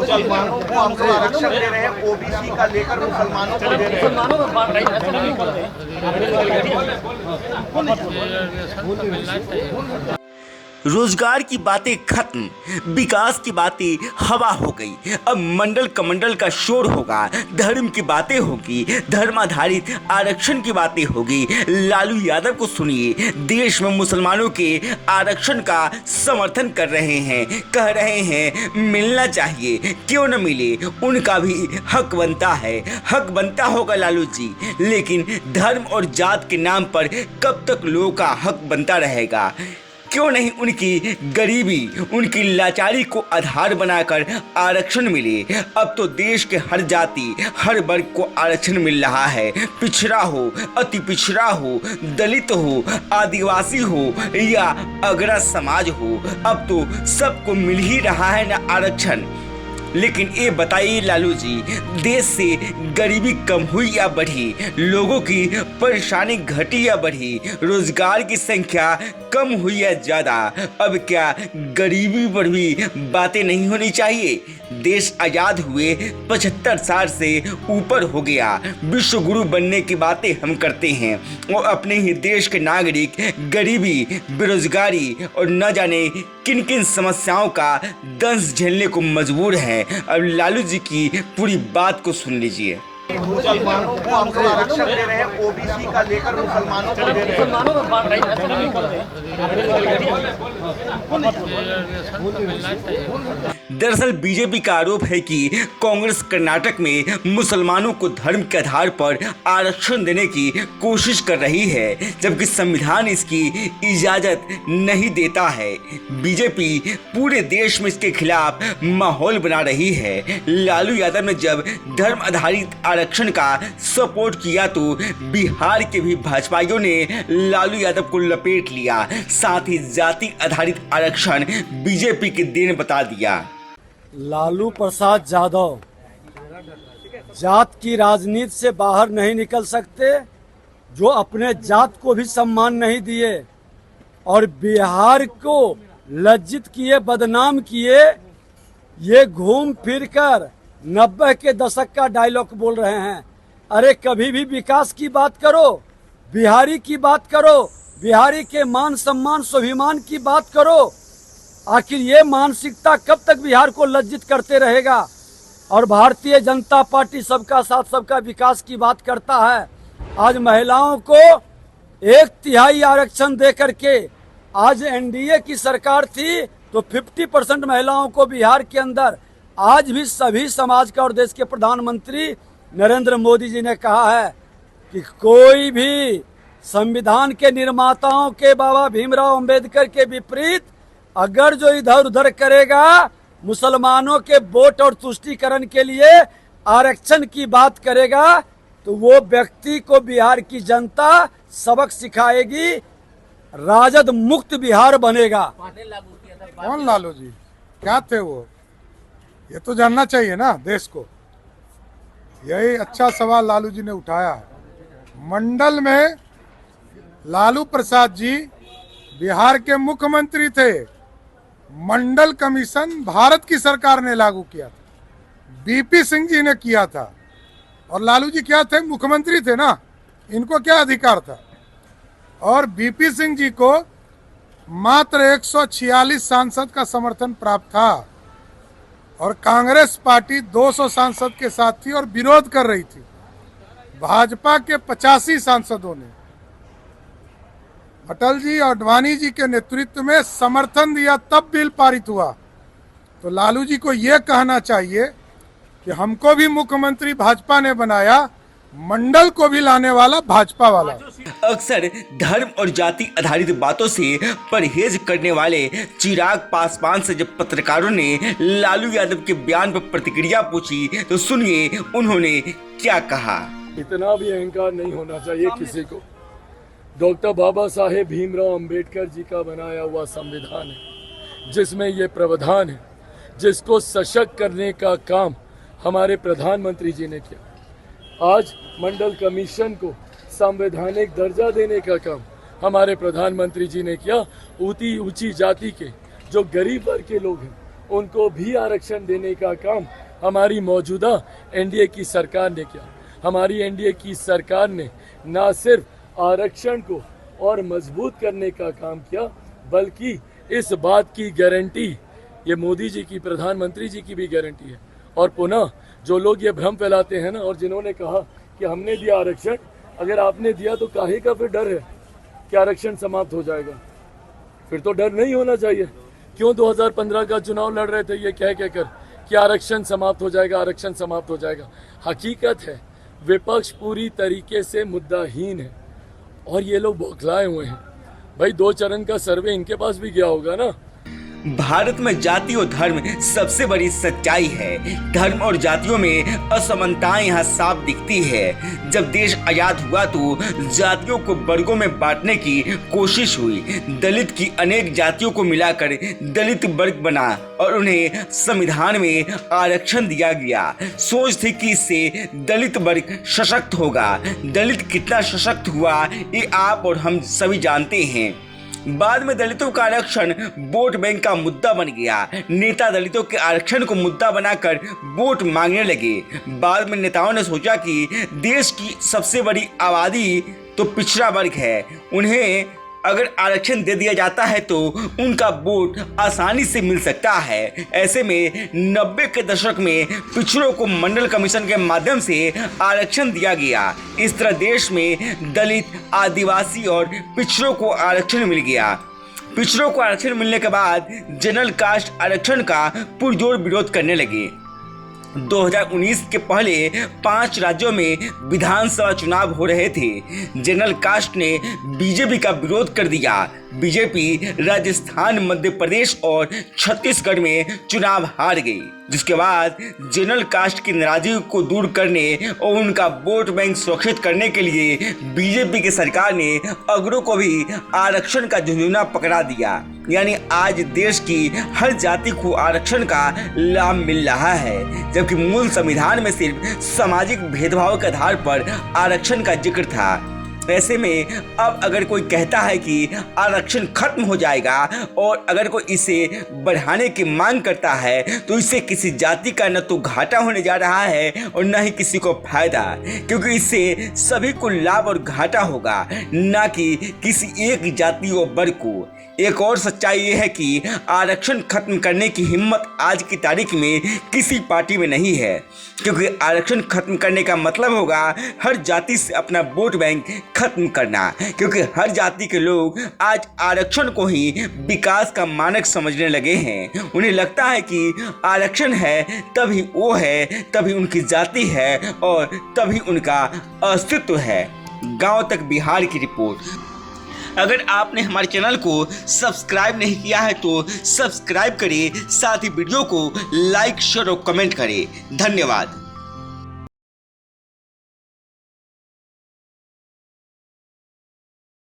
मुसलमानों को हमको आरक्षण दे रहे हैं, ओबीसी का लेकर मुसलमानों को दे रहे हैं। रोजगार की बातें खत्म, विकास की बातें हवा हो गई। अब मंडल कमंडल का शोर होगा, धर्म की बातें होगी, धर्म आधारित आरक्षण की बातें होगी। लालू यादव को सुनिए, देश में मुसलमानों के आरक्षण का समर्थन कर रहे हैं, कह रहे हैं मिलना चाहिए, क्यों न मिले, उनका भी हक बनता है। हक बनता होगा लालू जी, लेकिन धर्म और जात के नाम पर कब तक लोगों का हक बनता रहेगा? क्यों नहीं उनकी गरीबी, उनकी लाचारी को आधार बनाकर आरक्षण मिले? अब तो देश के हर जाति, हर वर्ग को आरक्षण मिल रहा है। पिछड़ा हो, अति पिछड़ा हो, दलित हो, आदिवासी हो या अगड़ा समाज हो, अब तो सबको मिल ही रहा है ना आरक्षण। लेकिन ये बताइए लालू जी, देश से गरीबी कम हुई या बढ़ी? लोगों की परेशानी घटी या बढ़ी? रोजगार की संख्या कम हुई या ज़्यादा? अब क्या गरीबी पर भी बातें नहीं होनी चाहिए? देश आज़ाद हुए 75 साल से ऊपर हो गया, विश्व गुरु बनने की बातें हम करते हैं और अपने ही देश के नागरिक गरीबी, बेरोजगारी और न जाने किन किन समस्याओं का दंश झेलने को मजबूर हैं। अब लालू जी की पूरी बात को सुन लीजिए। मुसलमानों को हमको आरक्षण दे रहे हैं, ओबीसी का लेकर मुसलमानों को दे रहे हैं। दरअसल बीजेपी का आरोप है कि कांग्रेस कर्नाटक में मुसलमानों को धर्म के आधार पर आरक्षण देने की कोशिश कर रही है, जबकि संविधान इसकी इजाजत नहीं देता है। बीजेपी पूरे देश में इसके खिलाफ माहौल बना रही है। लालू यादव ने जब धर्म आधारित आरक्षण का सपोर्ट किया तो बिहार के भी भाजपाइयों ने लालू यादव को लपेट लिया, साथ ही जाति आधारित आरक्षण बीजेपी के देन बता दिया। लालू प्रसाद यादव जात की राजनीति से बाहर नहीं निकल सकते, जो अपने जात को भी सम्मान नहीं दिए और बिहार को लज्जित किए, बदनाम किए। ये घूम फिर कर 90 के दशक का डायलॉग बोल रहे हैं। अरे कभी भी विकास की बात करो, बिहारी की बात करो, बिहारी के मान सम्मान स्वाभिमान की बात करो। आखिर ये मानसिकता कब तक बिहार को लज्जित करते रहेगा? और भारतीय जनता पार्टी सबका साथ सबका विकास की बात करता है। आज महिलाओं को 1/3 आरक्षण दे करके, आज एनडीए की सरकार थी तो 50% महिलाओं को बिहार के अंदर, आज भी सभी समाज का और देश के प्रधानमंत्री नरेंद्र मोदी जी ने कहा है कि कोई भी संविधान के निर्माताओं के बाबा भीमराव अंबेडकर के विपरीत अगर जो इधर उधर करेगा, मुसलमानों के वोट और तुष्टीकरण के लिए आरक्षण की बात करेगा, तो वो व्यक्ति को बिहार की जनता सबक सिखाएगी, राजद मुक्त बिहार बनेगा। कौन लालू जी, क्या थे वो? ये तो जानना चाहिए ना देश को। यही अच्छा सवाल लालू जी ने उठाया है। मंडल में लालू प्रसाद जी बिहार के मुख्यमंत्री थे। मंडल कमीशन भारत की सरकार ने लागू किया था, बीपी सिंह जी ने किया था। और लालू जी क्या थे? मुख्यमंत्री थे ना, इनको क्या अधिकार था? और बीपी सिंह जी को मात्र 146 सांसद का समर्थन प्राप्त था और कांग्रेस पार्टी 200 सांसद के साथ थी और विरोध कर रही थी। भाजपा के 85 सांसदों ने अटल जी और अडवाणी जी के नेतृत्व में समर्थन दिया, तब बिल पारित हुआ। तो लालू जी को ये कहना चाहिए कि हमको भी मुख्यमंत्री भाजपा ने बनाया, मंडल को भी लाने वाला भाजपा वाला। अक्सर धर्म और जाति आधारित बातों से परहेज करने वाले चिराग पासवान से जब पत्रकारों ने लालू यादव के बयान पर प्रतिक्रिया पूछी तो सुनिए उन्होंने क्या कहा। इतना भी अहंकार नहीं होना चाहिए किसी को। डॉक्टर बाबा साहेब भीमराव अंबेडकर जी का बनाया हुआ संविधान है, जिसमें ये प्रावधान है, जिसको सशक्त करने का काम हमारे प्रधानमंत्री जी ने किया। आज मंडल कमीशन को संवैधानिक दर्जा देने का काम हमारे प्रधानमंत्री जी ने किया। ऊंची जाति के जो गरीब वर्ग के लोग हैं उनको भी आरक्षण देने का काम हमारी मौजूदा एनडीए की सरकार ने किया। हमारी एनडीए की सरकार ने ना सिर्फ आरक्षण को और मजबूत करने का काम किया, बल्कि इस बात की गारंटी ये मोदी जी की, प्रधानमंत्री जी की भी गारंटी है। और पुनः जो लोग ये भ्रम फैलाते हैं ना, और जिन्होंने कहा कि हमने दिया आरक्षण, अगर आपने दिया तो काहे का फिर डर है कि आरक्षण समाप्त हो जाएगा? फिर तो डर नहीं होना चाहिए। क्यों 2015 का चुनाव लड़ रहे थे ये कह कहकर कि आरक्षण समाप्त हो जाएगा, आरक्षण समाप्त हो जाएगा? हकीकत है विपक्ष पूरी तरीके से मुद्दाहीन है और ये लोग बौखलाए हुए हैं। भाई 2 चरण का सर्वे इनके पास भी गया होगा ना। भारत में जाति और धर्म सबसे बड़ी सच्चाई है। धर्म और जातियों में असमानताएं यहाँ साफ दिखती है। जब देश आजाद हुआ तो जातियों को वर्गों में बांटने की कोशिश हुई। दलित की अनेक जातियों को मिलाकर दलित वर्ग बना और उन्हें संविधान में आरक्षण दिया गया। सोच थी कि इससे दलित वर्ग सशक्त होगा। दलित कितना सशक्त हुआ ये आप और हम सभी जानते हैं। बाद में दलितों का आरक्षण वोट बैंक का मुद्दा बन गया। नेता दलितों के आरक्षण को मुद्दा बनाकर वोट मांगने लगे। बाद में नेताओं ने सोचा कि देश की सबसे बड़ी आबादी तो पिछड़ा वर्ग है, उन्हें अगर आरक्षण दे दिया जाता है तो उनका वोट आसानी से मिल सकता है। ऐसे में 90 के दशक में पिछड़ों को मंडल कमीशन के माध्यम से आरक्षण दिया गया। इस तरह देश में दलित, आदिवासी और पिछड़ों को आरक्षण मिल गया। पिछड़ों को आरक्षण मिलने के बाद जनरल कास्ट आरक्षण का पुरजोर विरोध करने लगे। 2019 के पहले 5 राज्यों में विधानसभा चुनाव हो रहे थे। जनरल कास्ट ने बीजेपी का विरोध कर दिया। बीजेपी राजस्थान, मध्य प्रदेश और छत्तीसगढ़ में चुनाव हार गई, जिसके बाद जनरल कास्ट की नाराजगी को दूर करने और उनका वोट बैंक सुरक्षित करने के लिए बीजेपी की सरकार ने अगरों को भी आरक्षण का झुंझुना पकड़ा दिया। यानी आज देश की हर जाति को आरक्षण का लाभ मिल रहा है, जबकि मूल संविधान में सिर्फ सामाजिक भेदभाव के आधार पर आरक्षण का जिक्र था। ऐसे में अब अगर कोई कहता है कि आरक्षण खत्म हो जाएगा और अगर कोई इसे बढ़ाने की मांग करता है तो इससे किसी जाति का न तो घाटा होने जा रहा है और न ही किसी को फायदा, क्योंकि इससे सभी को लाभ और घाटा होगा, न कि किसी एक जाति और वर्ग को। एक और सच्चाई ये है कि आरक्षण खत्म करने की हिम्मत आज की तारीख में किसी पार्टी में नहीं है, क्योंकि आरक्षण खत्म करने का मतलब होगा हर जाति से अपना वोट बैंक खत्म करना, क्योंकि हर जाति के लोग आज आरक्षण को ही विकास का मानक समझने लगे हैं। उन्हें लगता है कि आरक्षण है तभी वो है, तभी उनकी जाति है और तभी उनका अस्तित्व है। गांव तक बिहार की रिपोर्ट। अगर आपने हमारे चैनल को सब्सक्राइब नहीं किया है तो सब्सक्राइब करें, साथ ही वीडियो को लाइक, शेयर और कमेंट करें। धन्यवाद।